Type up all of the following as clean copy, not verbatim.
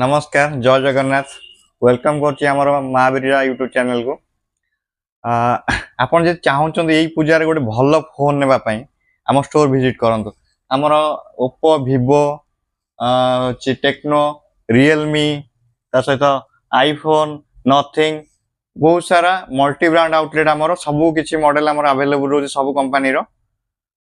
नमस्कार जय जगन्नाथ वेलकम कर महावीर यूट्यूब चैनल को आपन जे चाहउछन एई पूजा रे गोटे भल फोन नेबा पई आम स्टोर विजिट करंतु हमर ओप्पो vivo टेक्नो रियलमी ता सहित आईफोन नथिंग बहुत सारा मल्टी ब्रांड आउटलेट आमर सबु किछि मॉडल आमर अवेलेबल होछि सब कंपनी रो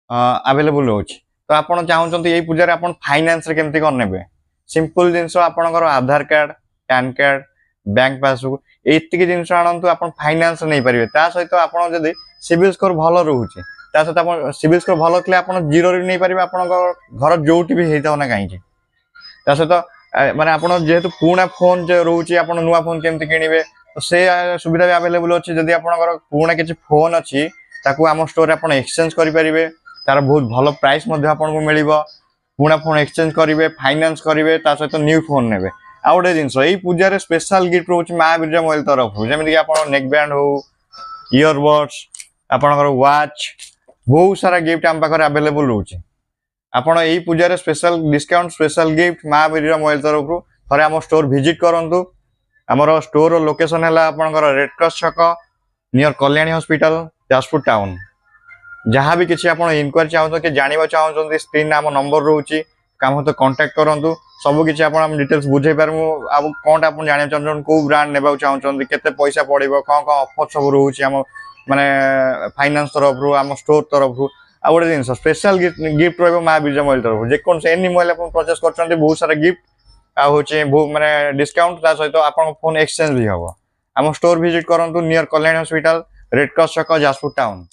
अवेलेबल होछि तो आपन चाहउछन एई पूजा रे आपन फाइनेंस रे केमति कर नेबे सिंपल जिनस आपनकर Aadhaar card pan card bank passbook एतिक जिनस आणंतु आपन फाइनेंस नै परिबे ता सहित आपन जदी सिविल स्कोर भलो रहउछि ता सहित आपन सिविल स्कोर भलो क्ले आपन जीरो रे नै परिबे आपनकर घर जोटी भी हेताव ना काई ता सहित माने आपन जेहेतु पुणा फोन जे रहउछि आपन नुवा फोन केमति किनिबे तो से सुविधा भी अवेलेबल अछि जदी आपनकर पुणा किछि फोन अछि ताकू आम स्टोर रे आपन एक्सचेंज करि परिबे तार बहुत भलो प्राइस मध्ये आपन को मिलिबो पुणा फोन एक्सचेंज करेंगे फाइनेंस करेंगे सहित न्यू फोन ने आ गए जिन पूजा स्पेशल गिफ्ट रोच महावीर मोबाइल तरफ जमीक आप नेक बैंड हो इयरबड्स आपणकर वाच बहुत सारा गिफ्ट आम पाखे अवेलेबल रोचे आपड़ यही Puja special discount special gift Mahavir mobile तरफ थे आम स्टोर विजिट करूँ आमर स्टोर लोकेशन है आपंकर रेड क्रॉस छक near Kalyani hospital Jajpur town जहाँ भी किसी आप इनक्वारी चाहते कि जानवा चाहते स्क्रीन आम नंबर रोचे काम तो कांटेक्ट करूँ सब किसी आप डिटेल्स बुझे पारू अब कौन आप जाना चाहते कौ ब्रांड ने चाहते केते पैसा पड़ो कौन कौन ऑफर सब रोचे आम माने फाइनेंस तरफ आम स्टोर तरफ आ गए जिन स्पेशल गिफ्ट महावीर मोबाइल तरफ जेको एनी मोबाइल आप परचेस कर बहुत सारा गिफ्ट आचे माने डिस्काउंट सहित आप फोन एक्सचेंज भी हम आम स्टोर विजिट करूँ near Kalyani hospital red cross छक जाजपुर टाउन।